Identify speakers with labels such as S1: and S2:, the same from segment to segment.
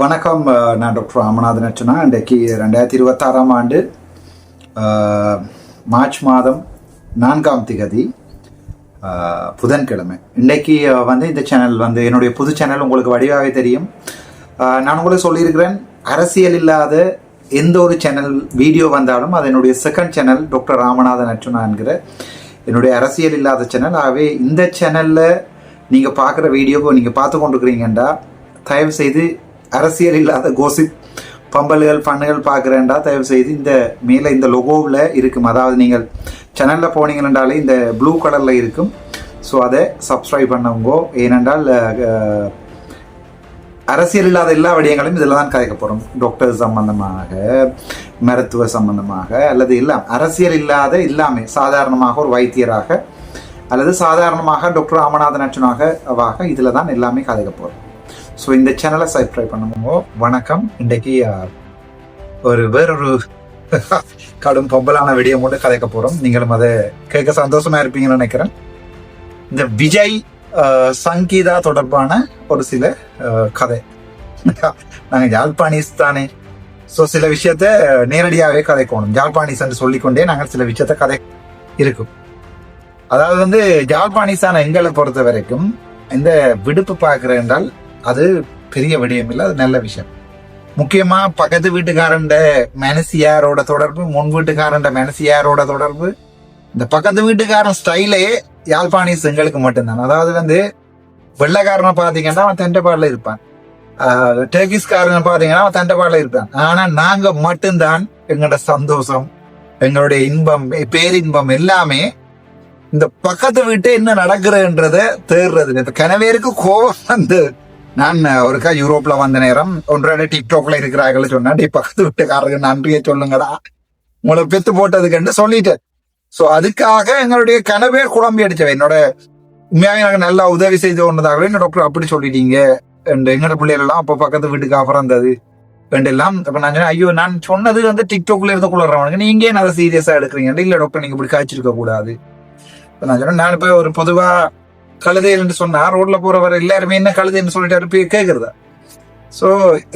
S1: வணக்கம். நான் டாக்டர் ராமநாதன் அர்ச்சனா. இன்றைக்கு 2026 ஆண்டு மார்ச் மாதம் 4ஆம் திகதி புதன்கிழமை. இன்றைக்கு இந்த சேனல் என்னுடைய புது சேனல் உங்களுக்கு வடிவாகவே தெரியும். நான் உங்களுக்கு சொல்லியிருக்கிறேன், அரசியல் இல்லாத எந்த ஒரு சேனல் வீடியோ வந்தாலும் அது என்னுடைய second channel doctor Ramanathan Archana என்கிற என்னுடைய அரசியல் இல்லாத சேனல். ஆகவே இந்த சேனலில் நீங்கள் பார்க்குற வீடியோவை நீங்கள் பார்த்து கொண்டிருக்கிறீங்கன்றா தயவு செய்து அரசியல் இல்லாத கோசிப் பம்பல்கள் ஃபன்னுகள் பார்க்குறேன்டா தயவு செய்து இந்த மேலே இந்த லொகோவில் இருக்கும், அதாவது நீங்கள் சேனலில் போனீங்கன்றாலே இந்த ப்ளூ கலரில் இருக்கும். ஸோ அதை சப்ஸ்கிரைப் பண்ணவங்கோ. ஏனென்றால் அரசியல் இல்லாத எல்லா விடயங்களும் இதில் தான் கதைக்க போகிறோம். டாக்டர் சம்பந்தமாக, மருத்துவ சம்பந்தமாக, அல்லது எல்லாம் அரசியல் இல்லாத எல்லாமே சாதாரணமாக ஒரு வைத்தியராக அல்லது சாதாரணமாக டாக்டர் ராமநாதன் அர்ச்சனாக இதில் தான் எல்லாமே கதைக்க போகிறோம். ஸோ இந்த சேனலை சப்ஸ்கிரைப் பண்ணுங்க. வணக்கம். இன்றைக்கு வேறொரு கடும் பொம்பலான வீடியோ மட்டும் கதைக்க போகிறோம். நீங்களும் அதை கேட்க சந்தோஷமா இருப்பீங்கன்னு நினைக்கிறேன். இந்த விஜய் சங்கீதா தொடர்பான ஒரு சில கதை. நாங்கள் யாழ்ப்பாணீஸ் தானே, ஸோ சில விஷயத்த நேரடியாகவே கதைக்கணும். யாழ்ப்பாணீஸ் என்று சொல்லிக்கொண்டே நாங்கள் சில விஷயத்த கதை இருக்கும். அதாவது யாழ்ப்பாணீஸான எங்களை பொறுத்த வரைக்கும் இந்த விடுப்பு பார்க்குறேன் என்றால் அது பெரிய விடயம் இல்லை, அது நல்ல விஷயம். முக்கியமா பக்கத்து வீட்டுக்காரன் மனசியாரோட தொடர்பு, முன் வீட்டுக்காரன் மனசியாரோட தொடர்பு, இந்த பக்கத்து வீட்டுக்காரன் ஸ்டைலே யாழ்ப்பாணீஸ் எங்களுக்கு மட்டும்தான். அதாவது வெள்ளைக்காரனை பாத்தீங்கன்னா அவன் தண்டபாடுல இருப்பான், டர்கிஸ்காரனை பாத்தீங்கன்னா அவன் தண்டபாடுல இருப்பான். ஆனா நாங்க மட்டும்தான் எங்களோட சந்தோஷம், எங்களுடைய இன்பம், பேரின்பம் எல்லாமே இந்த பக்கத்து வீட்டு என்ன நடக்குறன்றத தேடுறது. இப்ப கனவேருக்கு கோபம் நான் ஒருக்கா யூரோப்ல வந்த நேரம் ஒன்றரை டிக்டாக்ல இருக்கிறார்கள் சொன்னா, பக்கத்து வீட்டுக்காரருக்கு நன்றியை சொல்லுங்கடா உங்களை பெத்து போட்டதுக்கு சொல்லிட்டேன். சோ அதுக்காக எங்களுடைய கனவே குழம்பி அடிச்சவன். என்னோட உண்மையாக எனக்கு நல்லா உதவி செய்து கொண்டதாகவே என்ன டாக்டர் அப்படி சொல்லிட்டீங்க, எங்களோட பிள்ளைகள் எல்லாம் அப்ப பக்கத்து வீட்டுக்கு பிறந்தது எல்லாம். அப்ப நான் சொன்னேன், ஐயோ நான் சொன்னது டிக்டாக்ல இருந்து குளறவனுக்கு நீங்க ஏன் அதை சீரியஸா எடுக்கிறீங்க? இல்ல டாக்டர் நீங்க இப்படி காய்ச்சிருக்க கூடாது. நான் சொன்னேன், நான் இப்ப ஒரு பொதுவா கழுதைன்னு சொன்னா ரோட்ல போறவர் எல்லாருமே என்ன கழுதைன்னு சொல்லிட்டு போய் கேக்குறதா? சோ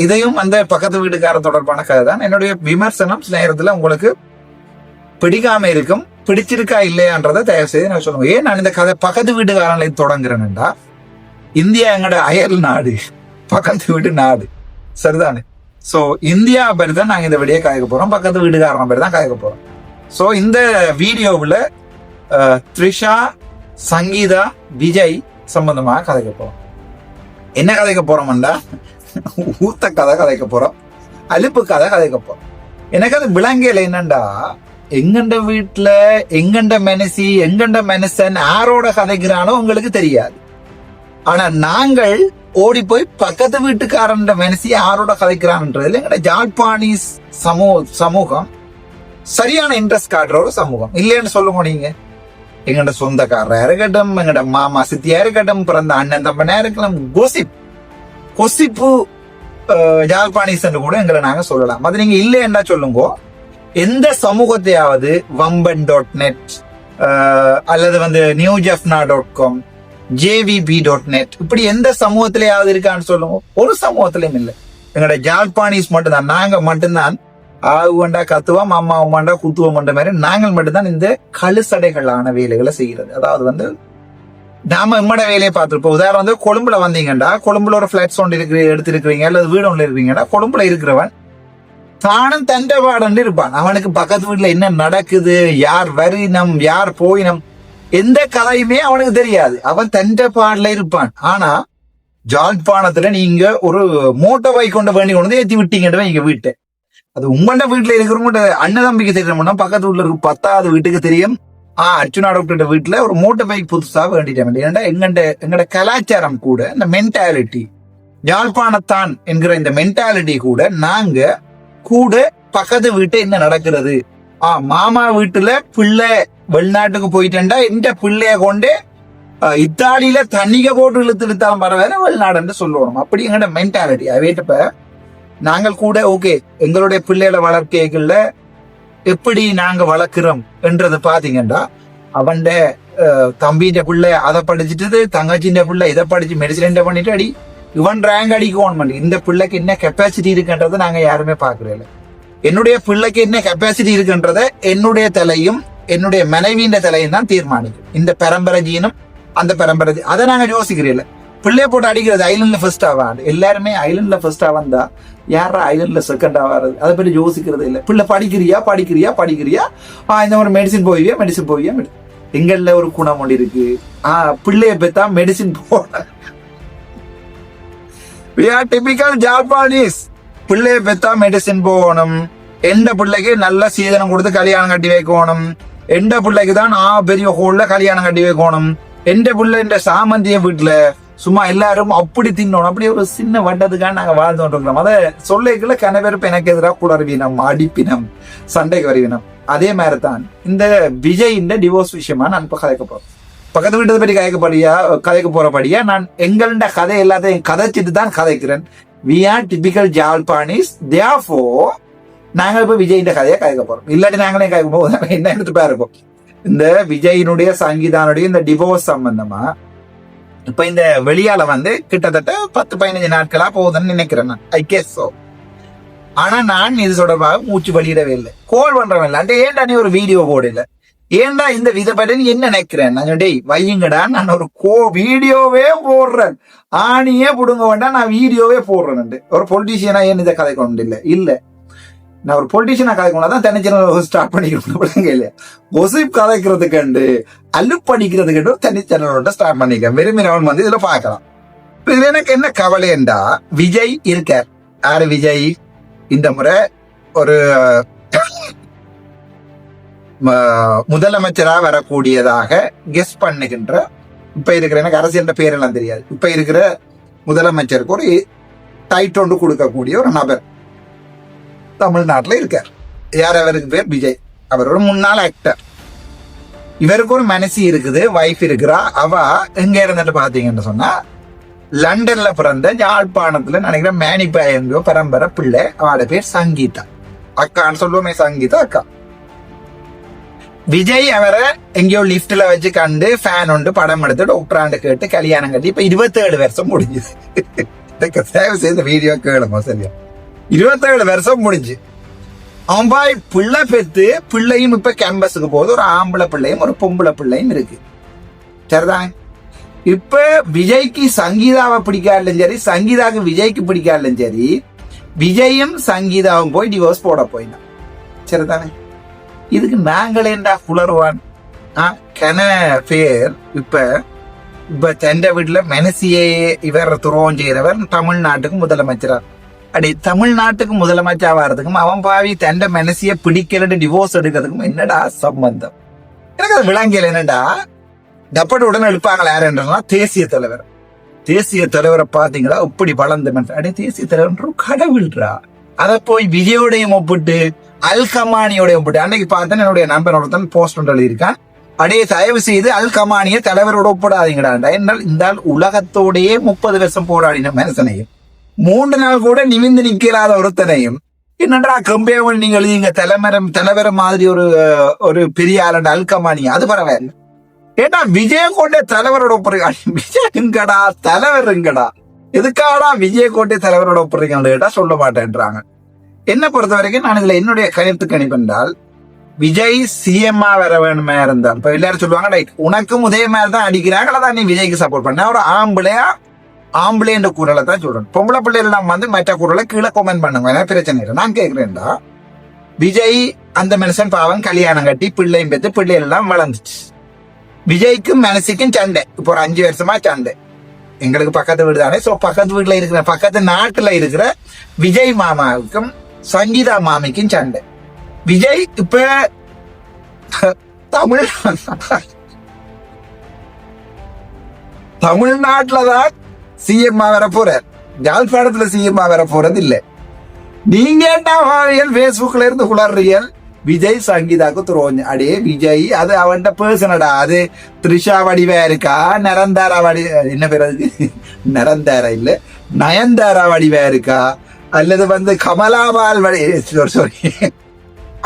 S1: இதையும் பக்கத்து வீட்டுக்காரன் தொடர்பான கதை தான். என்னுடைய விமர்சனம் சில நேரத்துல உங்களுக்கு பிடிக்காம இருக்கும், பிடிச்சிருக்கா இல்லையான்றதை தயவு செய்து நான் சொல்லுவேன். ஏன் நான் இந்த கதை பக்கத்து வீட்டுக்காரனை தொடங்குறேன்டா, இந்தியா எங்கட அயல் நாடு, பக்கத்து வீட்டு நாடு, சரிதானே? சோ இந்தியா பேர் தான் நாங்க இந்த வீடியோ காய்க்க போறோம், பக்கத்து வீட்டுக்காரன் பேர் தான் காய்க்க போறோம். சோ இந்த வீடியோவில் த்ரிஷா, சங்கீதா, விஜய் சம்பந்தமாக கதைக்க போறோம். என்ன கதைக்க போறோம்டா, ஊத்த கதை கதைக்க போறோம், அலுப்பு கதை கதைக்க போறோம். எனக்கு அது விளங்கல. என்னண்டா, எங்கண்ட வீட்டுல எங்கண்ட மனசி எங்கண்ட மனுஷன் யாரோட கதைக்கிறானோ உங்களுக்கு தெரியாது. ஆனா நாங்கள் ஓடி போய் பக்கத்து வீட்டுக்காரன் மனசி யாரோட கதைக்கிறான்றதுல எங்கட யாழ்ப்பாணீஸ் சமூகம் சரியான இன்ட்ரெஸ்ட் காட்டுற ஒரு சமூகம் இல்லைன்னு சொல்லுங்க. நீங்க எங்கட சொந்தக்காரரா இருக்கட்டும், எங்கட மாமா சித்தியா இருக்கட்டும், பிறந்த அண்ணன் தம்பனா இருக்கலாம், கொசிப்பு யாழ்ப்பாணீஸ் என்று கூட எங்களை நாங்க சொல்லலாம். அது நீங்க இல்லைன்னா சொல்லுங்க. எந்த சமூகத்தையாவது wamban.net அல்லது newjafna.com, jvb.net இப்படி எந்த சமூகத்திலேயாவது இருக்கான்னு சொல்லுங்க. ஒரு சமூகத்திலையும் இல்லை. எங்கட யாழ்ப்பாணீஸ் மட்டும்தான், நாங்க மட்டும்தான் ஆகுவண்டா கத்துவோம், அம்மா உமாண்டா குத்துவோம் மாதிரி நாங்கள் மட்டும்தான் இந்த கழுசடைகளான வேலைகளை செய்கிறது. அதாவது நாம நம்மட வேலையை பார்த்துருப்போம். உதாரணம் கொழும்புல வந்தீங்கடா, கொழும்புல ஒரு பிளாட் ஒன்று எடுத்திருக்கிறீங்க அல்லது வீடு ஒன்று இருக்கிறீங்கடா, கொழும்புல இருக்கிறவன் தானும் தண்டபாடு இருப்பான். அவனுக்கு பக்கத்து வீட்டுல என்ன நடக்குது, யார் வரினம், யார் போயினம், எந்த கதையுமே அவனுக்கு தெரியாது. அவன் தண்டபாடுல இருப்பான். ஆனா ஜாழ்ப்பாணத்துல நீங்க ஒரு மோட்டர் பைக் கொண்டு வேண்டி கொண்டு ஏற்றி விட்டீங்கன்ற எங்க வீட்டை, அது உங்களோட வீட்டுல இருக்கிறவங்க அண்ணன் தம்பிக்கு தெரியணும்னா பக்கத்து வீட்டுல இருக்கு 10வது வீட்டுக்கு தெரியும். அர்ச்சுனா டாக்டர் வீட்டுல ஒரு மோட்டர் பைக் புதுசா வேண்டிட்டேன். ஏன்னா எங்கட கலாச்சாரம் கூட, இந்த மென்டாலிட்டி யாழ்ப்பாணத்தான் என்கிற இந்த மென்டாலிட்டி கூட நாங்க கூட பக்கத்து வீட்டு என்ன நடக்கிறது, மாமா வீட்டுல பிள்ளை வெளிநாட்டுக்கு போயிட்டேன்டா இந்த பிள்ளைய கொண்டு இத்தாலியில தண்ணிக போட்டு இழுத்தாலும் பரவாயில்ல வெளிநாடுன்னு சொல்லுவோம். அப்படி எங்கட மென்டாலிட்டி. அவையிட்டப்ப நாங்கள் கூட ஓகே எங்களுடைய பிள்ளைகளை வளர்க்கைகள்ல எப்படி நாங்க வளர்க்கிறோம் என்றது பாத்தீங்கன்னா, அவன் தம்பின்ற பிள்ளை அதை படிச்சுட்டு தங்கச்சின்ற பிள்ளை இதை படிச்சு மெடிசன் பண்ணிட்டு அடி இவன் ரேங்க் அடிக்கணும். இந்த பிள்ளைக்கு என்ன கெப்பாசிட்டி இருக்குன்றதை நாங்க யாருமே பாக்குறோம். என்னுடைய பிள்ளைக்கு என்ன கெப்பாசிட்டி இருக்குன்றத என்னுடைய தலையும் என்னுடைய மனைவியின் தலையும் தான் தீர்மானிக்கும். இந்த பரம்பரை ஜீனும் அந்த பரம்பரை அதை நாங்க யோசிக்கிறீங்கள. பிள்ளைய போட்டு அடிக்கிறது ஐலண்ட்ல ஃபர்ஸ்ட் ஆவாது. எல்லாருமே ஐலண்ட்ல ஃபர்ஸ்ட் ஆவந்தா யாரா ஐலண்ட்ல செகண்ட் ஆவாது அதை பற்றி யோசிக்கிறது இல்லை. பிள்ளை படிக்கிறியா இந்த ஒரு மெடிசின் போவியா எங்கள்ல ஒரு குணம் ஒன்று இருக்கு. பிள்ளைய பெத்தா மெடிசின் போட டிபிக்கல் ஜாப்பானீஸ். பிள்ளைய பெத்தா மெடிசின் போகணும். எந்த பிள்ளைக்கு நல்ல சீதனம் கொடுத்து கல்யாணம் கட்டி வைக்கணும். எந்த பிள்ளைக்கு தான் பெரிய ஹோல்ல கல்யாணம் கட்டி வைக்கணும். எந்த பிள்ளை இந்த சாமந்திய வீட்டுல சும்மா எல்லாரும் அப்படி தின்னணும். அப்படி ஒரு சின்ன வட்டத்துக்காக நாங்க வாழ்ந்து கொண்டிருக்கிறோம். அதை சொல்லிக்கல கனவெருப்பு எனக்கு எதிராக குளறுவினம், அடிப்பினம், சண்டைக்கு வருவினம். அதே மாதிரி தான் இந்த விஜய் இந்த டிவோர்ஸ் விஷயமா நான் இப்ப கதைக்க போறேன். பக்கத்து வீட்டை பற்றி கதைக்க போறபடியா நான் எங்கள்ட கதை எல்லாத்தையும் கதைச்சிட்டு தான் கதைக்கிறேன். We are typical Jaffnese. therefore நாங்க இப்ப விஜயின் கதையை கதைக்க போறோம். இல்லாட்டி நாங்களே கதைக்க போவோம். என்ன எடுத்துட்டா இருக்கும் இந்த விஜயினுடைய சங்கீதானுடைய இந்த டிவோர்ஸ் சம்பந்தமா. இப்ப இந்த வெளியால கிட்டத்தட்ட 10-15 நாட்களா போகுதுன்னு நினைக்கிறேன் நான். I guess so. ஆனா நான் இது தொடர்பாக மூச்சு வெளியிடவே இல்லை, கோல் பண்றவன் இல்லை. ஏன்டா நீ ஒரு வீடியோ போடல, ஏன்டா இந்த வித பற்றி என்ன நினைக்கிறேன் நான். டேய் வையுங்கடா, நான் ஒரு வீடியோவே போடுறேன். ஆணியே புடுங்க வேண்டாம், நான் வீடியோவே போடுறேன். ஒரு பொலிட்டீஷியனா ஏன் இதை கதை கொண்டு இல்ல நான் ஒரு பொலிட்டீஷியனா கதை கொண்டாதான் தனி சேனல் ஸ்டார்ட் பண்ணிக்கிறேன். இல்லையா ஒசிப் கதைக்கிறதுக்கு அலுப்படிக்கிறதுக்கு ஒரு தனி சேனலோட ஸ்டார்ட் பண்ணிக்கிறேன். விரும்பினவன் இதுல பாக்கலாம். இதுல எனக்கு என்ன கவலைண்டா, விஜய் இருக்கார். யாரு விஜய்? இந்த முறை ஒரு முதலமைச்சரா வரக்கூடியதாக கெஸ் பண்ணுகின்ற, இப்ப இருக்கிற, எனக்கு அரசியல் பேரெல்லாம் தெரியாது, இப்ப இருக்கிற முதலமைச்சருக்கு ஒரு டைட் ஒன்று கொடுக்கக்கூடிய ஒரு நபர் தமிழ்நாட்டில் இருக்கார். யார்? அவருக்கு பேர் விஜய். அவர் ஒரு முன்னாள் ஆக்டர். இவருக்கு ஒரு மனசி இருக்குது, வைஃப் இருக்கிறா. அவ எங்க இருந்துட்டு பாத்தீங்கன்னு சொன்னா லண்டன்ல பிறந்த யாழ்ப்பாணத்துல நினைக்கிறேன் மேனிப்பாயங்கோ பரம்பரை பிள்ளை. அவளோட பேர் சங்கீதா. அக்கான்னு சொல்லுவோமே, சங்கீதா அக்கா. விஜய் அவரை எங்கேயோ லிப்ட்ல வச்சு கண்டு ஃபேன் உண்டு படம் எடுத்து டாக்டராண்டு கேட்டு கல்யாணம் கட்டி இப்ப 27 வருஷம் முடிஞ்சுது. சேவ் செய்த வீடியோ கேளுமா சரியா? 27 வருஷம் முடிஞ்சு அவன் பாய் பிள்ளை பெத்து, பிள்ளையும் இப்ப கேம்பஸுக்கு போகுது. ஒரு ஆம்பளை பிள்ளையும் ஒரு பொம்பளை பிள்ளையும் இருக்கு. சரிதான். இப்ப விஜய்க்கு சங்கீதாவை பிடிக்காலும் சரி, சங்கீதாவுக்கு விஜய்க்கு பிடிக்காலும் சரி, விஜயும் சங்கீதாவும் போய் டிவோர்ஸ் போட போயிட்டான். சரிதானே? இதுக்கு நாங்களேண்டா குளறுவான். கன பேர் இப்ப தண்ட வீட்டுல மனசியே இவர் துரோகம் செய்தவர் தமிழ்நாட்டுக்கு முதலமைச்சரா. அடி தமிழ்நாட்டுக்கு முதலமைச்சர் ஆகிறதுக்கும் அவன் பாவி தண்ட மனசிய பிடிக்கலன்னு டிவோர்ஸ் எடுக்கிறதுக்கும் என்னடா சம்பந்தம்? எனக்கு அது விளங்கல. என்னடா டப்பட்டு உடனே எழுப்பாங்களா யாருன்றா தேசிய தலைவர். தேசிய தலைவரை பாத்தீங்களா இப்படி வளர்ந்த மனுஷன். அடே தேசிய தலைவர் கடவுள்றா. அதை போய் விஜயோடையும் ஒப்பிட்டு அல்கமானியோட ஒப்பிட்டு அன்னைக்கு பார்த்தேன் என்னுடைய நண்பனோட போஸ்ட் ஒன்று எழுதியிருக்கான். அடே தயவு செய்து அல்கமானிய தலைவரோட ஒப்பிடாதீங்கடா. என்னால் இந்த உலகத்தோடையே 30 வருஷம் போராடின மனுஷனையும் 3 நாள் கூட நிமிந்து நிக்கலாத ஒருத்தனையும் என்னன்றா கம்பேவன் நீங்க எழுதிங்க தலைவர மாதிரி ஒரு பெரிய ஆளண்ட அல்கமானி. அது பரவாயில்ல. ஏன்னா விஜயகோட்டை தலைவரோட ஒப்புறீங்க. விஜயங்கடா தலைவருங்கடா, எதுக்காடா விஜயகோட்டை தலைவரோட ஒப்புறீங்க கேட்டா சொல்ல மாட்டேன்றாங்க. என்ன பொறுத்த வரைக்கும் நான் இதுல என்னுடைய கருத்து கணிப்பென்றால், விஜய் சிஎம்மா வர வேணுமே இருந்தால் இப்ப எல்லாரும் சொல்லுவாங்க ரைட் உனக்கும் உதய மாதிரி தான் அடிக்கிறாங்களா தான் நீ விஜய்க்கு சப்போர்ட் பண்ண. ஒரு ஆம்பளைன்ற குரலை தான் சொல்றேன். பொம்பளை பிள்ளைகள் மற்ற குரலை கீழே கமெண்ட் பண்ணுங்க, பிரச்சனை இல்லை. நான் கேட்கிறேன்டா, விஜய் அந்த மனுஷன் பாவம் கல்யாணம் கட்டி பிள்ளையும் பெற்று பிள்ளைகள் எல்லாம் வளர்ந்துச்சு. விஜய்க்கும் மனசுக்கும் சண்டை. இப்போ ஒரு 5 வருஷமா சண்டை. எங்களுக்கு பக்கத்து வீடு தானே. சோ பக்கத்து வீட்டுல இருக்கிற பக்கத்து நாட்டுல இருக்கிற விஜய் மாமாவுக்கும் சங்கீதா மாமிக்கும் சண்டை. விஜய் இப்ப தமிழ்நாட்டுலதான் சிஎம்மா வர போறார். யாழ்ப்பாணத்துல சிஎம்மா வர போறது இல்ல. நீங்க பேஸ்புக்ல இருந்து குளறியல் விஜய் சங்கீதாக்கு துரோஞ்சு. அடே விஜய் அது அவன்கிட்ட பேர்சனடா. அது த்ரிஷா வடிவா இருக்கா, நரந்தாரா என்ன பேர் அதுக்கு, நரந்தாரா இல்ல நயன்தாரா வடிவா இருக்கா, அல்லது கமலாபால் சாரி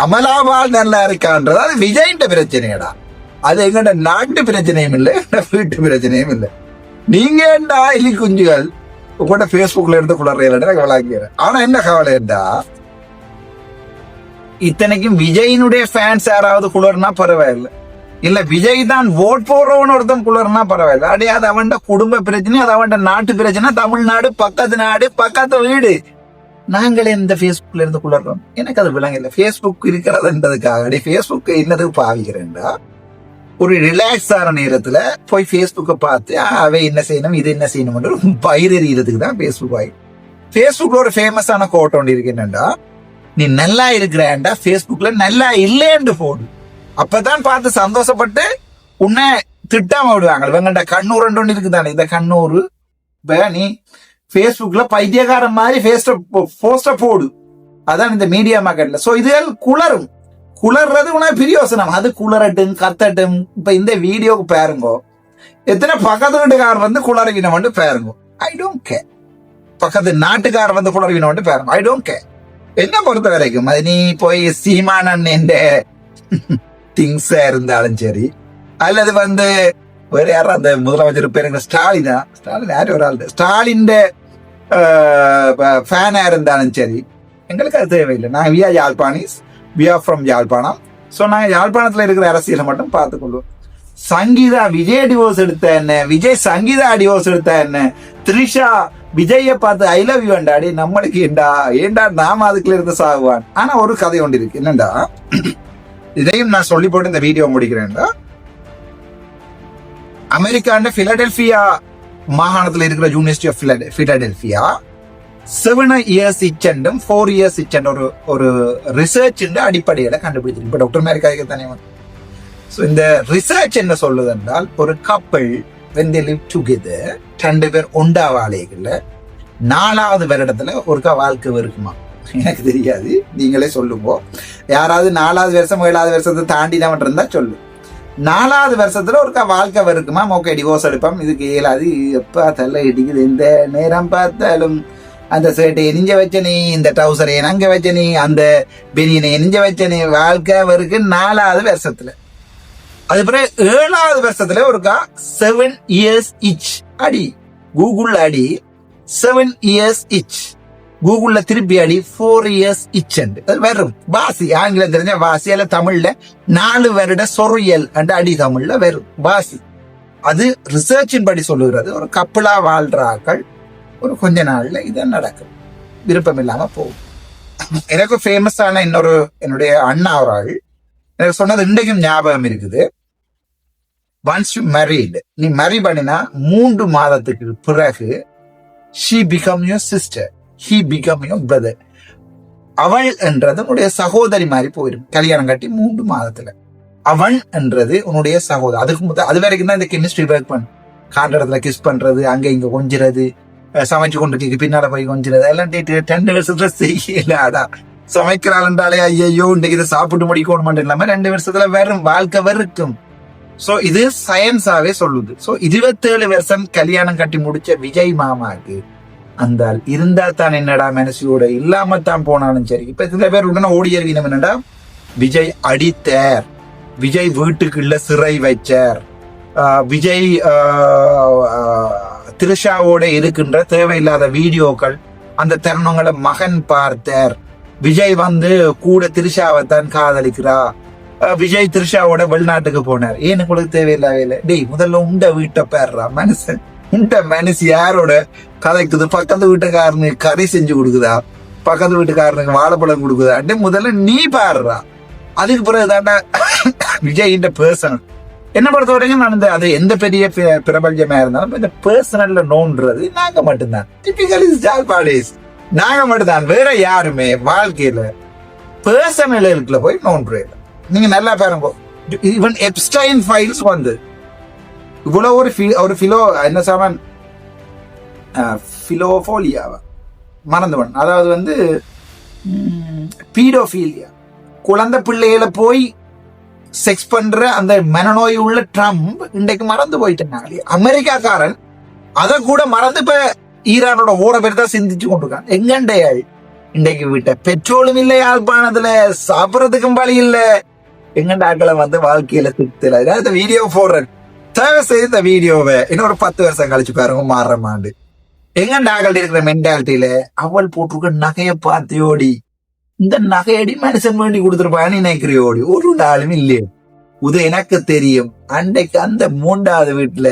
S1: அமலாபால் நல்லா இருக்கான்றது அது விஜய்ன்ற பிரச்சனையடா. அது எங்கட நாட்டு பிரச்சனையும் இல்லை, வீட்டு பிரச்சனையும் இல்லை. நீங்க என்ன இலி குஞ்சுகள் உங்கள்கிட்ட ஃபேஸ்புக்ல இருந்து குளறேன் எனக்கு விளாங்கிறேன். ஆனா என்ன கவலைண்டா, இத்தனைக்கும் விஜயினுடைய ஃபேன்ஸ் யாராவது குளர்னா பரவாயில்லை, இல்ல விஜய் தான் ஓட் போடுறவன் ஒருத்தன் குளர்னா பரவாயில்ல. அடையே அது அவன் குடும்ப பிரச்சனை, அது அவன் நாட்டு பிரச்சனை, தமிழ்நாடு பக்கத்து நாடு பக்கத்து வீடு. நாங்களே இந்த ஃபேஸ்புக்ல இருந்து குளர்றோம். எனக்கு அது விளங்கல. ஃபேஸ்புக் இருக்கிறதுன்றதுக்காக அடி ஃபேஸ்புக் என்னது பாவிக்கிறேன்டா. ஒரு ரிலாக்ஸ் ஆன நேரத்துல போய் ஃபேஸ்புக்கை பார்த்து அவை என்ன செய்யணும் இது என்ன செய்யணும் பயிரெறியதுக்கு தான் ஃபேஸ்புக் ஆகி. ஃபேஸ்புக்ல ஒரு ஃபேமஸான கோட் ஒன்று இருக்கு, என்னண்டா, நீ நல்லா இருக்கிறேன்டா ஃபேஸ்புக்ல நல்லா இல்லைன்னு போடு, அப்பதான் பார்த்து சந்தோஷப்பட்டு உன்னை திட்டாம விடுவாங்க. இவங்கள்ட்ட கண்ணூர் ஒன்று இருக்குதானே, இந்த கண்ணூர் நீ ஃபேஸ்புக்ல பைத்தியக்காரன் மாதிரி போஸ்டர் போடு, அதான் இந்த மீடியா மார்க்கெட்ல. சோ இதுகள் குளரும், குளர்றது உனக்கு பிரியோசனம், அது குளரட்டும் கத்தட்டும். இப்ப இந்த வீடியோக்கு பாருங்கோ, எத்தனை பக்கத்து வீட்டுக்காரர் வந்து குளறவினம் வந்து பாருங்க, ஐ டோன்ட் கேர். பக்கத்து நாட்டுக்காரர் வந்து குளறவினம் வந்து பாருங்க, ஐ டோன்ட் கேர். என்ன பொறுத்த வரைக்கும் அது நீ போய் சீமானன் என்ற திங்ஸா இருந்தாலும் சரி, அல்லது வந்து வேற யாரும் அந்த முதலமைச்சர் பேருங்க ஸ்டாலினா, ஸ்டாலின் யாரும் ஒரு ஆள் ஸ்டாலின் ஃபேனா இருந்தாலும் சரி, எங்களுக்கு அது தேவையில்லை. நான் வி ஆர் யாழ்ப்பாணிஸ், we are from Yalpanam. So நாங்கள் யாழ்ப்பாணத்தில் இருக்கிற அரசியலை மட்டும் பார்த்துக்கொள்வோம். சங்கீதா விஜய் டிவோர்ஸ் எடுத்த என்ன, விஜய் சங்கீதா டிவோர்ஸ் எடுத்த என்ன, த்ரிஷா விஜய பார்த்து ஐ லவ் யூ அண்டாடி நம்மளுக்கு ஏண்டா நாம அதுக்குள்ள இருந்து சாகுவான். ஆனா ஒரு கதை ஒன்று இருக்கு, என்னண்டா, இதையும் நான் சொல்லி போட்டு இந்த வீடியோ முடிக்கிறேன்டா. அமெரிக்காண்ட பிலடெல்பியா மாகாணத்தில் இருக்கிற யூனிவர்சிட்டி ஆஃப் பிலடெல்பியா 7 years இச்சண்டும் 4 years இச்சண்ட் ஒரு ரிசர்ச் அடிப்படையில கண்டுபிடிச்சிருக்கு. இப்ப டாக்டர் மேரிக்காக தானே. இந்த ரிசர்ச் என்ன சொல்லுது என்றால், ஒரு கப்பல் when they live together, 2 பேர் ஒண்டாவாளைகள்ல 4வது வருடத்துல ஒருக்கா வாழ்க்கை இருக்குமா, எனக்கு தெரியாது, நீங்களே சொல்லுங்க. யாராவது 4வது வருஷம் 7வது வருஷத்தை தாண்டிதான் இருந்தா சொல்லு. 4வது வருஷத்துல ஒருக்கா வாழ்க்கை இருக்குமா, ஓகே டிவோர்ஸ் எடுப்போம், இதுக்கு இயலாது, எப்ப தள்ள இடிக்குது, இந்த நேரம் பார்த்தாலும் அந்த சேட்டை எரிஞ்ச வச்ச நீ, இந்த டவுசரை எங்க வச்ச நீ, அந்த பெரியனை எரிஞ்ச வச்ச நீ, வாழ்க்கை இருக்கு 4வது வருஷத்துல. அது பிறகு 7வது வருஷத்துல ஒருக்கா 7 years each அடி, கூகுள் அடி 7 years each, கூகுள்ல திருப்பி அடி 4 years each. அது வெறும் வாசி, ஆங்கிலம் தெரிஞ்ச வாசி, அல்ல தமிழ்ல 4 வருட சொறியல் அண்ட் அடி, தமிழ்ல வெறும் வாசி. அது ரிசர்ச்சின் படி சொல்லுகிறது. ஒரு கப்பலா வாழ்றாக்கள் ஒரு கொஞ்ச நாள்ல இதான் நடக்கும், விருப்பம் இல்லாம போகும். எனக்கு ஃபேமஸான என்னுடைய அண்ணா ஒரு ஆள் எனக்கு சொன்னது இன்றைக்கும் ஞாபகம் இருக்குது. ஒன்ஸ் யூ மேரிட், நீ மேரி பண்ணினா 3 மாதத்துக்கு பிறகு she become your sister, he become your brother. அவள் என்றது உன்னுடைய சகோதரி மாதிரி போயிடும். கல்யாணம் கட்டி 3 மாதத்துல அவன் என்றது உன்னுடைய சகோதரி. அதுக்கு அது வரைக்கும் தான் இந்த கெமிஸ்ட்ரி ஒர்க் பண்ணு. காண்டத்துல கிஸ் பண்றது, அங்க இங்க கொஞ்சிறது, சமைச்சு கொண்டு பின்னால போய் கொஞ்சிறது, எல்லாம் 2 வருஷத்துல செய்யலாடா. சமைக்கிறாள்ன்றாலே ஐயோ இன்றைக்கு இதை சாப்பிட்டு முடிக்கணும் இல்லாம 2 வருஷத்துல வெறும் வாழ்க்கை வெறுக்கும். சோ இது சயின்ஸாவே சொல்லுது. சோ 27 வருஷம் கல்யாணம் கட்டி முடிச்ச விஜய் மாமாக்கு அந்த இருந்தா தான் என்னடா மனசியோட, இல்லாம தான் போனாலும் சரி. இப்ப சில பேர் உடனே ஓடியறிவினம் என்னடா, விஜய் அடித்தார், விஜய் வீட்டுக்குள்ள சிறை வச்சார், விஜய் த்ரிஷாவோட இருக்கின்ற தேவையில்லாத வீடியோக்கள், அந்த தருணங்களை மகன் பார்த்தார், விஜய் வந்து கூட த்ரிஷாவை தான் காதலிக்கிறா, விஜய் த்ரிஷாவோட வெளிநாட்டுக்கு போனார். ஏன் உங்களுக்கு தேவையில்லாவே இல்லை. டேய் முதல்ல உண்ட வீட்டை பேர்றா மனுஷன், உண்ட மனசு யாரோட கதைக்குது, பக்கத்து வீட்டுக்காரனுக்கு கறி செஞ்சு கொடுக்குதா, பக்கத்து வீட்டுக்காரனுக்கு வாழைப்பழம் கொடுக்குதா, முதல்ல நீ பாடுறா. அதுக்கு பிறகு தாண்டா விஜய் பர்சனல். என்ன பொறுத்த வரைக்கும் நான் அது எந்த பெரிய பிரபஞ்சமா இருந்தாலும் இந்த பர்சனல்ல நோன்றது நாங்க மட்டும்தான். டிபிக்கலி ஜால்பாடிஸ் நாங்க மட்டும்தான், வேற யாருமே வாழ்க்கையில பர்சனலுக்குள்ள போய் நோன்றது. நீங்க நல்லா பாருங்க, ஈவன் எப்ஸ்டைன் ஃபைல்ஸ் வந்து இவ்வளவு ஒரு ஃபிலோ என்ன சாமான் ஃபிலோஃபோலியாவா மறந்துவன், அதாவது வந்து பீடோஃபீலியா, குழந்தை பிள்ளைகளை போய் செக்ஸ் பண்ற அந்த மனநோய் உள்ள ட்ரம்ப் இன்றைக்கு மறந்து போயிட்டாங்க. அமெரிக்காக்காரன் அதை கூட மறந்து இப்ப ஈரானோட ஓட பேர் தான் சிந்திச்சு கொண்டிருக்கான். எங்கண்டையாள் இன்றைக்கு விட்ட பெட்ரோலும் இல்லை, யாழ்ப்பாணத்துல சாப்பிடறதுக்கும் வழி இல்லை. எங்கண்ட ஆட்களை வந்து வாழ்க்கையில திருத்தல. இந்த வீடியோ போடுறேன், தேவை செய்த வீடியோவை இன்னொரு 10 வருஷம் கழிச்சு பாருங்க, மாறுற மாண்டு எங்க நாங்கள் இருக்கிற மென்டாலிட்டியில அவள் போட்டிருக்க நகையை பார்த்தியோடி இந்த நகையடி மனுஷன் வேண்டி கொடுத்துருப்பான்னு நினைக்கிறியோடி ஒரு நாளும் இல்லையே. இது எனக்கு தெரியும். அன்றைக்கு அந்த 3வது வீட்டுல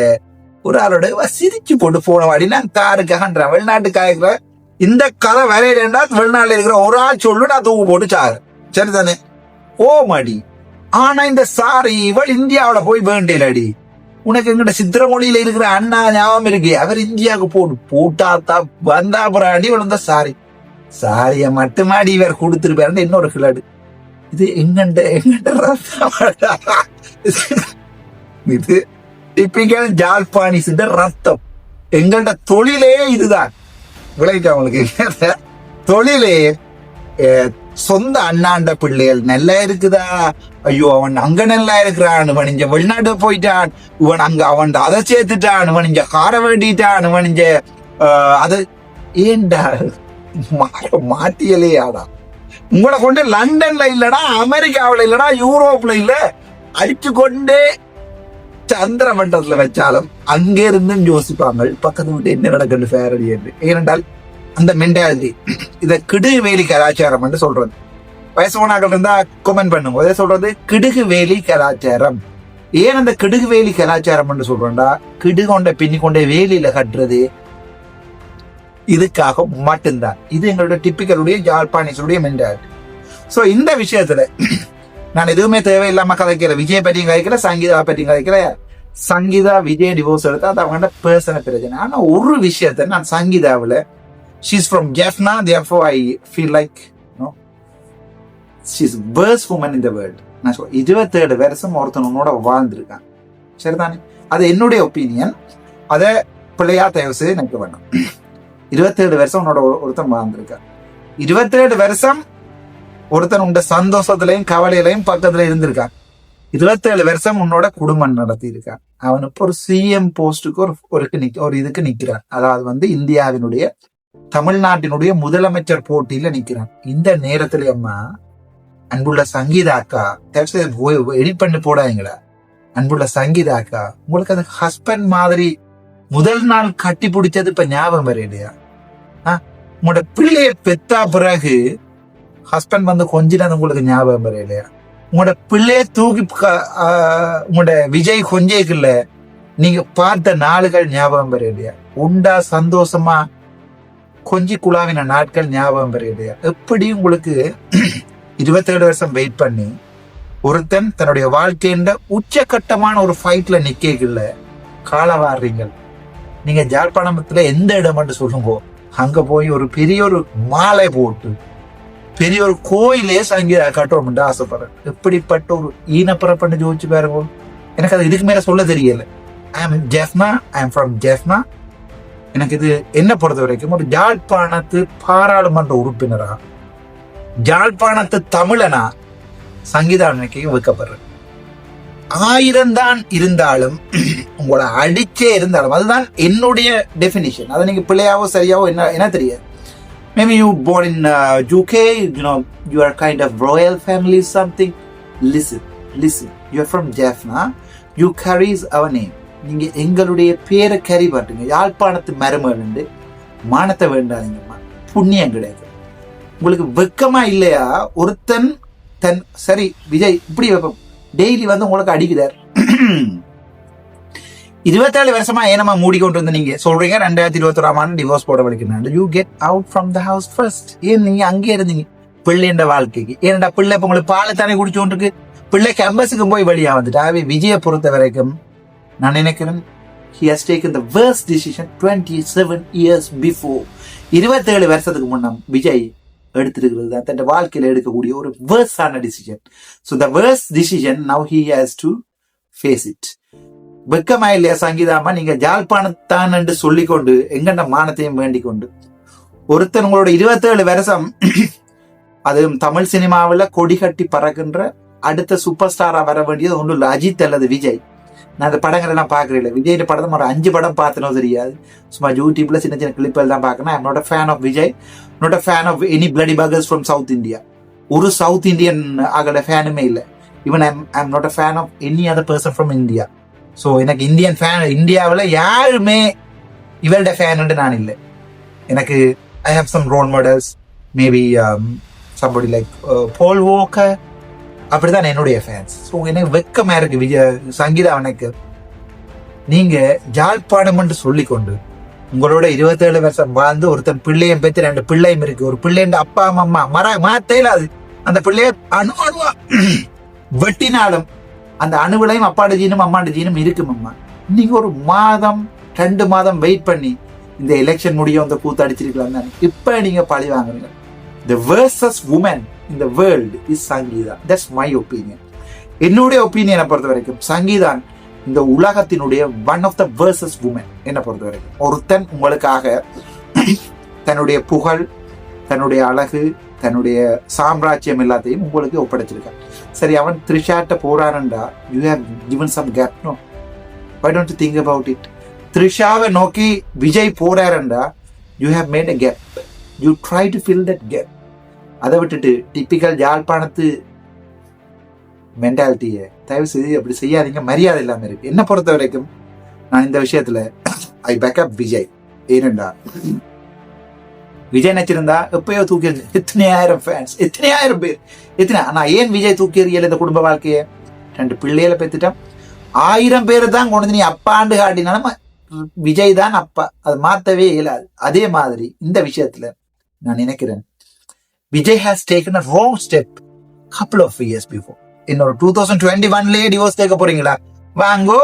S1: ஒரு ஆளோட சிரிச்சு போட்டு போன வாடி நான் காருக்காகன்ற வெளிநாட்டுக்காக இருக்கிற இந்த கதை வரையிலா வெளிநாட்டுல இருக்கிற ஒரு ஆள் சொல்லு நான் தூக்கு போட்டு சாரு சரிதானே ஓ மாடி. ஆனா இந்த சாரி இவள் இந்தியாவில போய் வேண்டேலடி. உனக்கு எங்கிட்ட சித்திரமொழியில இருக்கிற அண்ணா ஞாபகம் இருக்கு. அவர் இந்தியாவுக்கு போட்டாத்தா வந்தா அடி விழுந்த சாரிய மட்டுமாடி இவர் கொடுத்துருப்பாரு இன்னொரு கிளாடு. இது எங்கண்ட இது டிப்பிக்கல் ஜாழ்பாணிஸ் ரத்தம். எங்கள்ட தொழிலே இதுதான். விளைவிட்டு அவங்களுக்கு தொழிலே சொந்த அண்ணாண்ட பிள்ளைகள் நல்லா இருக்குதா, ஐயோ அவன் அங்க நல்லா இருக்கிறான், இவன் வெளிநாட்டு போயிட்டான், இவன் அங்க அவன் அதை சேர்த்துட்டான், இவன் இங்க கார வேண்டிட்டான், இவன் இங்க அது ஏண்டா மாட்டியலையாடா. உங்களை கொண்டு லண்டன்ல இல்லடா, அமெரிக்காவில இல்லடா, யூரோப்ல இல்ல, அடிச்சு கொண்டே சந்திர மண்டலத்துல வச்சாலும் அங்கே இருந்து யோசிப்பாங்க பக்கத்து விட்டு என்ன நடக்குது ஃபேரடி என்று. ஏனென்றால் அந்த மென்டாலிட்டி இதை கிடுகு வேலி கலாச்சாரம் என்று சொல்றது. வயசு போனாக்கள் இருந்தா கமெண்ட் பண்ணுங்க. இதை சொல்றது கிடுகு வேலி கலாச்சாரம். ஏன் அந்த கிடுகு வேலி கலாச்சாரம் என்று சொல்றோம்டா, கிடுகு கொண்ட பின்னி கொண்ட வேலியில கட்டுறது இதுக்காக மட்டும்தான். இது எங்களுடைய டிப்பிக்கலுடைய ஜாழ்ப்பாணீஸுடைய மென்டாலிட்டி. சோ இந்த விஷயத்துல நான் எதுவுமே தேவையில்லாம கதைக்கல. விஜய் பற்றியும் கதைக்கல, சங்கீதா பற்றியும் கதைக்கல. சங்கீதா விஜய் டிவோர்ஸ் எடுத்தா அது அவங்களோட பர்சனல் பிரச்சனை. ஆனா ஒரு விஷயத்த நான் சங்கீதாவில் she's from Jaffna, therefore I feel like she's worst woman in the world. நான் 27 வருஷம் ஒருத்தனோட வாழ்ந்திருக்கான் சரிதானே. அது என்னுடைய ஒப்பீனியன். அதை பிள்ளையா தயவு செய்து எனக்கு வேணும். 27 வருஷம் உன்னோட ஒருத்தன் வாழ்ந்திருக்கான். 27 வருஷம் ஒருத்தன் உண்ட சந்தோஷத்திலையும் கவலையிலையும் பக்கத்துல இருந்திருக்கான். 27 வருஷம் உன்னோட குடும்பம் நடத்தி இருக்கான். அவன் இப்போ ஒரு சிஎம் போஸ்டுக்கு ஒரு இதுக்கு நிக்கிறான். அதாவது இந்தியாவினுடைய தமிழ்நாட்டினுடைய முதலமைச்சர் போட்டியில நிக்கிறான். இந்த நேரத்துல அம்மா அன்புள்ள சங்கீதாக்கா எடிட் பண்ணி போடாதீங்களா. அன்புள்ள சங்கீதாக்கா உங்களுக்கு அந்த ஹஸ்பண்ட் மாதிரி முதல் நாள் கட்டி பிடிச்சது இப்ப ஞாபகம் வர இல்லையா? உங்களோட பிள்ளைய பெத்தா பிறகு ஹஸ்பண்ட் கொஞ்சம் உங்களுக்கு ஞாபகம் வர இல்லையா? உங்களோட பிள்ளைய தூக்கி உங்களோட விஜய் கொஞ்சேக்குள்ள நீங்க பார்த்த நாளுகள் ஞாபகம் வர இல்லையா? உண்டா சந்தோஷமா கொஞ்சி குழாவின நாட்கள் ஞாபகம் வர இல்லையா? எப்படி உங்களுக்கு 27 வருஷம் வெயிட் பண்ணி ஒருத்தன் தன்னுடைய வாழ்க்கையின் உச்சகட்டமான ஒரு ஃபைட்ல நிக்கல காலவாடுறீங்க. நீங்க ஜாழ்ப்பாணத்துல எந்த இடம் சொல்லுங்க, அங்க போய் ஒரு பெரிய ஒரு மாலை போட்டு பெரிய ஒரு கோயிலே சங்கீதா கட்டுறோம் ஆசைப்படுறேன். எப்படிப்பட்ட ஒரு ஈனப்புறப்பட்டு ஜோதிச்சு பாருங்க. எனக்கு அது இதுக்கு மேல சொல்ல தெரியல. I am Jaffna, I am from Jaffna. எனக்கு இது என்ன பொறுத்த வரைக்கும் ஒரு ஜாழ்ப்பாணத்து பாராளுமன்ற உறுப்பினரா, ஜாழ்ப்பாணத்து தமிழனா சங்கீதா அன்னைக்கு வைக்கப்படுறேன். 1000 தான் இருந்தாலும் உங்களை அடிச்சே இருந்தாலும் அதுதான் என்னுடைய டெஃபினிஷன். அதை நீங்க பிள்ளையாவோ சரியாவோ என்ன தெரியாது. Maybe you born in UK, you are kind of royal family something. Listen. You are from Jaffna. You carries our name. நீங்க எங்களுடைய பேரை கேரி பண்ணுங்க. யாழ்ப்பாணத்து மருமகன் மானத்தை வேண்டாதீங்கம்மா, புண்ணியம் கிடையாது. உங்களுக்கு வெக்கமா இல்லையா? ஒருத்தன் சரி விஜய் இப்படி வைப்போம் டெய்லி உங்களுக்கு அடிக்குதார். 27 வருஷமா ஏனமா மூடிக்கொண்டு நீங்க சொல்றீங்க 2021 டிவோர்ஸ் போட வலிக்கிறாங்க. You get out from the house first. ஏன் நீங்க அங்கே இருந்தீங்க பிள்ளைன்ற வாழ்க்கைக்கு? ஏன்டா பிள்ளை இப்ப உங்களுக்கு பாலை தானே குடிச்சோன்றிருக்கு. பிள்ளை கேம்பஸுக்கு போய் வழியா வந்துட்டு விஜயை பொறுத்த வரைக்கும் நான் நினைக்கிறேன் he has taken the worst decision 27 years before. 27 வருஷத்துக்கு முன்னம் விஜய் எடுத்திருக்கிறது தான் தன் வாழ்க்கையில எடுக்கக்கூடிய ஒரு வேர்ஸ்டான decision. So the worst decision now he has to face it. வெக்கமா இல்லையா சங்கீதாமா? நீங்க ஜாழ்ப்பாணத்தான் என்று சொல்லிக்கொண்டு எங்கண்ட மானத்தையும் வேண்டிக் கொண்டு ஒருத்தர் உங்களோட 27 வருஷம் அதுவும் தமிழ் சினிமாவில் கொடி கட்டி பறக்கின்ற அடுத்த சூப்பர் ஸ்டாரா வர வேண்டியது ஒன்றும் இல்லை அஜித் அல்லது விஜய். நான் அந்த படங்கள் எல்லாம் பாக்குறேன். விஜய் படத்தை ஒரு 5 படம் பார்த்தனோ தெரியாது. சும்மா யூடியூப்ல சின்ன சின்ன கிளிப்புகள் தான் பார்க்கணும். ஐ am not a fan of Vijay, not a fan of any bloody buggers from South India. ஒரு சவுத் இந்தியன் ஆகட ஃபேனுமே இல்லை. Even I am not a fan of any other person from India. So எனக்கு இந்தியன் ஃபேன் இந்தியாவில் யாருமே இவருடைய fan நான் இல்லை. எனக்கு I have some role models, maybe somebody like Paul Walker, அப்படிதான் என்னுடைய ஃபேன்ஸ். ஸோ எனக்கு வெக்கமா இருக்கு சங்கீதா எனக்கு, நீங்க ஜாழ்ப்பாணம் என்று சொல்லிக்கொண்டு உங்களோட 27 வருஷம் வாழ்ந்து ஒருத்தன் பிள்ளையும் பெற்று 2 பிள்ளையும் இருக்கு, ஒரு பிள்ளைண்ட அப்பா அம்மா மாத்தையில அது அந்த பிள்ளைய அணுவா வெட்டினாலும் அந்த அணுவிலையும் அப்பாட ஜீனும் அம்மாண்ட ஜீனும் இருக்கும். அம்மா நீங்க ஒரு மாதம் 2 மாதம் வெயிட் பண்ணி இந்த எலெக்ஷன் முடியும் அந்த கூத்து அடிச்சிருக்கலாம் தானே. இப்ப நீங்க பழி வாங்குறீங்க. The worstest woman in the world is Sangeetha. That's my opinion. என்னுடைய ஒப்பீனியனை பொறுத்த வரைக்கும் சங்கீதா இந்த உலகத்தினுடைய one of the worst woman. என்ன பொறுத்த வரைக்கும் ஒருத்தன் உங்களுக்காக தன்னுடைய புகழ், தன்னுடைய அழகு, தன்னுடைய சாம்ராஜ்யம் எல்லாத்தையும் உங்களுக்கு ஒப்படைச்சிருக்கான். சரி, அவன் த்ரிஷாட்ட போறானண்டா, you have given some gap, no? Why don't you think about it? த்ரிஷாவை நோக்கி விஜய் போறாரண்டா, you have made a gap, you try to fill that gap. அதை விட்டுட்டு டிப்பிக்கல் யாழ்ப்பாணத்து மென்டாலிட்டியை தயவு செய்து அப்படி செய்யாதீங்க. மரியாதை இல்லாம இருக்கு. என்ன பொறுத்த வரைக்கும் நான் இந்த விஷயத்துல ஐ பேக்கப் விஜய். ஏனென்றா விஜய் நச்சிருந்தா எப்பயோ தூக்கி எத்தனை ஆயிரம் ஃபேன்ஸ், எத்தனை ஆயிரம் பேர், எத்தனை. நான் ஏன் விஜய் தூக்கி எறியல இந்த குடும்ப வாழ்க்கையை? 2 பிள்ளைகளை பெற்றுட்டான். 1000 பேர் தான் கொண்டு நீ அப்பாண்டு காட்டினாலும் விஜய் தான் அப்பா. அது மாத்தவே இயலாது. அதே மாதிரி இந்த விஷயத்துல நான் நினைக்கிறேன் Vijay has taken a wrong step couple of years before. இன்னொரு 2021 டிவோர்ஸ் கேட்க போறீங்களா? வாங்கோ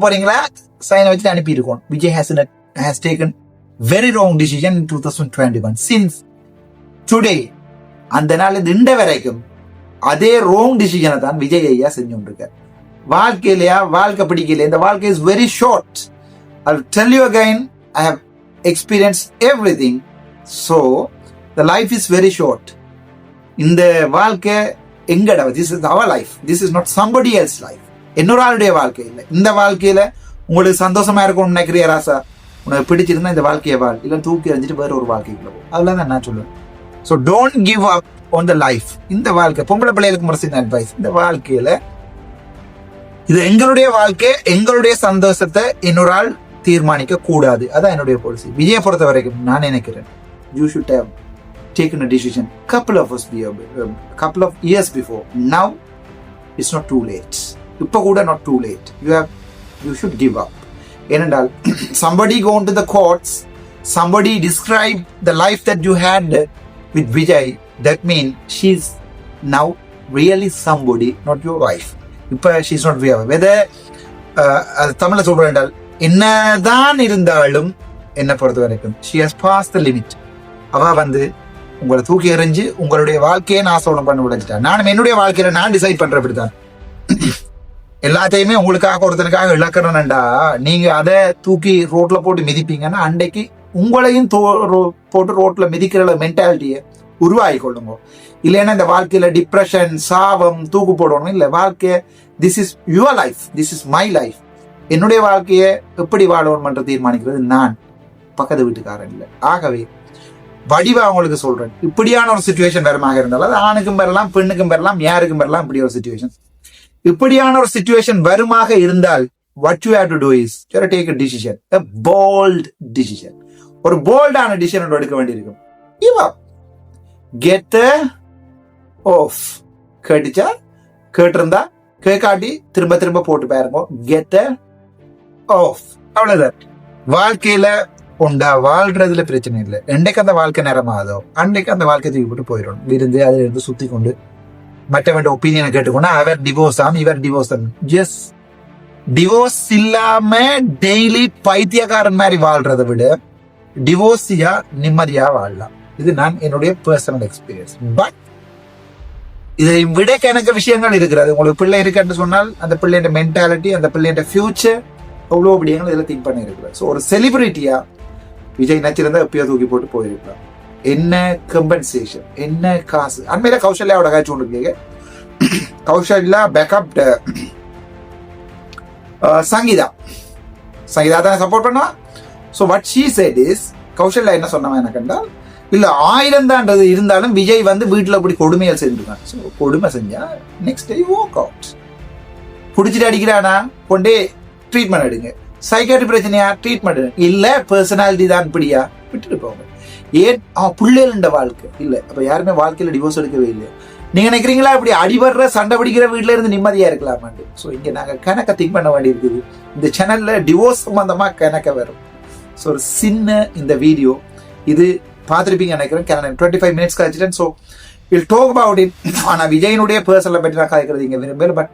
S1: போறீங்களா? சைனை வச்சு அனுப்பி இருக்கோம். Vijay has taken very wrong decision in 2021. Since today, அந்த நாள் இந்த வரைக்கும் அதே wrong decision தான் விஜய் ஐயா செஞ்சு கொண்டிருக்கார். வாழ்க்கையிலையா வாழ்க்கை பிடிக்கல. இந்த வாழ்க்கை is very short. I'll tell you again, I have experienced everything. So the life is very short. இந்த வாழ்க்கை எங்கடா? This is our life. This is not somebody else's life. என்னொரு ஆளுடைய வாழ்க்கை இல்லை. இந்த வாழ்க்கையில உங்களுக்கு சந்தோஷமா இருக்கும்னு நினைக்கிறியா ராசா? உனக்கு பிடிச்சிருந்தா இந்த வாழ்க்கையை வாழ், இல்லை தூக்கி எறிஞ்சிட்டு வேற ஒரு வாழ்க்கைக்குள்ள போ. அதெல்லாம் தான் நான் சொல்லுவேன். So don't give up on the life. இந்த வாழ்க்கை பொம்பளை பிள்ளைகளுக்கு முறைசின அட்வைஸ். இந்த வாழ்க்கையில இது எங்களுடைய வாழ்க்கை, எங்களுடைய சந்தோஷத்தை இன்னொரு ஆள் தீர்மானிக்க கூடாது. அதான் என்னுடைய பாலிசி. விஜயை பொறுத்த வரைக்கும் நான் நினைக்கிறேன் you should have taken a decision couple of years before. Now it's not too late. இப்ப கூட not too late. You should give up. ஏனென்றால் somebody go into the courts, somebody describe the life that you had with Vijay, that means she's now really somebody, not your wife. இப்ப she's not your wife. whether தமிழ்ல சொல்றேன் என்றால் என்னதான் இருந்தாலும் என்ன பொறுத்த வரைக்கும் she has passed the limit. அவ உங்களை தூக்கி எறிஞ்சு உங்களுடைய வாழ்க்கையை நாசம் பண்ண விடைச்சிட்டா. நானும் என்னுடைய வாழ்க்கையில நான் டிசைட் பண்ற அப்படித்தான். எல்லாத்தையுமே உங்களுக்காக ஒருத்தனுக்காக இழக்கிறேன்டா, நீங்க அதை தூக்கி ரோட்ல போட்டு மிதிப்பீங்கன்னா அன்றைக்கு உங்களையும் போட்டு ரோட்ல மிதிக்கிற மென்டாலிட்டியை உருவாகி கொள்ளுங்க. இல்லைன்னா இந்த வாழ்க்கையில டிப்ரெஷன், சாபம், தூக்கு போடணும் இல்லை. வாழ்க்கைய this is your life, this is my life. என்னுடைய வாழ்க்கையை எப்படி வாழணும்ன்ற தீர்மானிக்கிறது நான், பக்கத்து வீட்டுக்காரன் இல்லை. ஆகவே வடிவா அவங்களுக்கு சொல்றேன், இப்படியான ஒரு சிச்சுவேஷன் வருமாக இருந்தாலும் அது ஆணுக்கும் பெறலாம், பெண்ணுக்கும் பெறலாம், யாருக்கும் பெறலாம். இப்படி ஒரு சிச்சுவேஷன், இப்படியான ஒரு சிச்சுவேஷன் வருமாக இருந்தால் what you have to do is you take a decision, a bold decision. ஒரு போல்டான டிசிஷன் எடுக்க வேண்டியிருக்கும். give up, get the off. கேட்டுச்சா? கேட்டிருந்தா கேட்காட்டி திரும்ப திரும்ப போட்டு பாருங்க. get the off. அவ்வளவுதான். வாழ்க்கையில உண்டா வாழ்றதுல பிரச்சனை இல்லை. என்றைக்கு அந்த வாழ்க்கை நேரமாதோ அன்றைக்கு அந்த வாழ்க்கை தூக்கி போட்டு போயிடும். விருந்து அதுல இருந்து சுத்தி கொண்டு மற்றவன் ஒப்பீனியனை கேட்டுக்கொண்டு அவர் டிவோர்ஸ் ஆம், இவர் டிவோர்ஸ் ஆம். ஜஸ்ட் டிவோர்ஸ் இல்லாம டெய்லி பைத்தியக்காரன் மாதிரி வாழ்றதை விட டிவோர்ஸியா நிம்மதியா வாழலாம். இது நான் என்னுடைய பர்சனல் எக்ஸ்பீரியன்ஸ். பட் இதை விட கணக்கு விஷயங்கள் இருக்கிறது. உங்களுக்கு பிள்ளை இருக்குன்னு சொன்னால் அந்த பிள்ளையோட மென்டாலிட்டி, அந்த பிள்ளையோட ஃபியூச்சர் அவ்வளோ அப்படியங்கள் இதெல்லாம் திங்க் பண்ணிருக்கிறார். ஸோ ஒரு செலிபிரிட்டியா விஜய் நச்சிருந்தா எப்பயோ தூக்கி போட்டு போயிருக்கலாம். என்ன கம்பன்சேஷன், என்ன காசு. அண்மையில கௌசல்யாவோட காட்சி ஒன்று கேட்க, கௌசல்யா பேக்கப் சங்கீதா தான் சப்போர்ட் பண்ணுவா. So what she said is, Kausalya என்ன சொன்னவன் எனக்கு என்றால், இல்ல 1000 தான்றது இருந்தாலும் விஜய் வீட்டுல அப்படி கொடுமையை செஞ்சுருக்காங்க. ஸோ கொடுமை செஞ்சா நெக்ஸ்ட் டே வாக் அவுட். பிடிச்சிட்டு அடிக்கிறானா கொண்டே ட்ரீட்மெண்ட் எடுங்க. சைக்காட்ரி பிரச்சனையா ட்ரீட்மெண்ட் இல்ல, பர்சனாலிட்டி தான் இப்படியா விட்டுட்டு போங்க. ஏன் பிள்ளைகள வாழ்க்கை இல்லை. அப்ப யாருமே வாழ்க்கையில டிவோர்ஸ் எடுக்கவே இல்லை. நீங்க நினைக்கிறீங்களா இப்படி அடிபடுற சண்டை பிடிக்கிற வீட்டுல இருந்து நிம்மதியா இருக்கலாமாண்டு? ஸோ இங்க நாங்க கணக்க திங்க் பண்ண வேண்டி இருக்குது. இந்த சேனல்ல டிவோர்ஸ் சம்பந்தமா கணக்க வரும். ஸோ ஒரு சின்ன இந்த வீடியோ இது பார்த்துருப்பீங்க நினைக்கிறேன். 25 minutes கழிச்சிட்டேன். So will talk about it. ஆனா விஜயனுடைய பர்சனலை பற்றி நான் கதைக்கிறது இங்க விரும்பல. But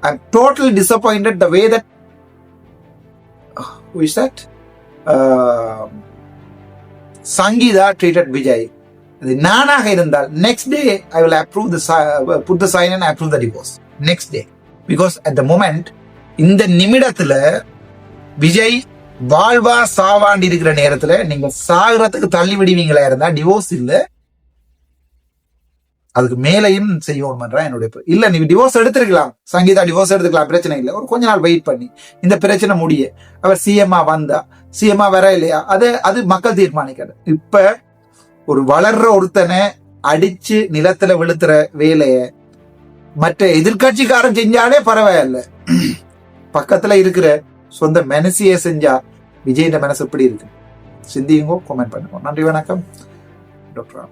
S1: I am totally disappointed the way that who is that Sangeetha treated Vijay. அது நானாக இருந்தால் next day I will approve the put the sign and approve the divorce next day. Because at the moment இந்த நிமிடத்துல விஜய் வாழ்வா சாவாண்டி இருக்கிற நேரத்துல நீங்க சாகிறதுக்கு தள்ளி விடுவீங்களா இருந்தா டிவோர்ஸ் இல்ல, அதுக்கு மேலையும் செய்யணும்ன்றா என்னுடைய. இல்ல நீங்க டிவோர்ஸ் எடுத்திருக்கலாம், சங்கீதா டிவோர்ஸ் எடுத்துக்கலாம், பிரச்சனை இல்லை. ஒரு கொஞ்ச நாள் வெயிட் பண்ணி இந்த பிரச்சனை முடிய அவர் சிஎம்ஆ வந்தா சிஎம்ஆ வர இல்லையா அது மக்கள் தீர்மானிக்கிறது. இப்ப ஒரு வளர்ற ஒருத்தனை அடிச்சு நிலத்துல விழுத்துற வேலைய மற்ற எதிர்கட்சிக்காரன் செஞ்சாலே பரவாயில்ல, பக்கத்துல இருக்கிற சொந்த மனசிய செஞ்சா விஜயின் மனசு எப்படி இருக்கு சிந்தியுங்கோ, கமெண்ட் பண்ணுங்க. நன்றி, வணக்கம். டாக்டர்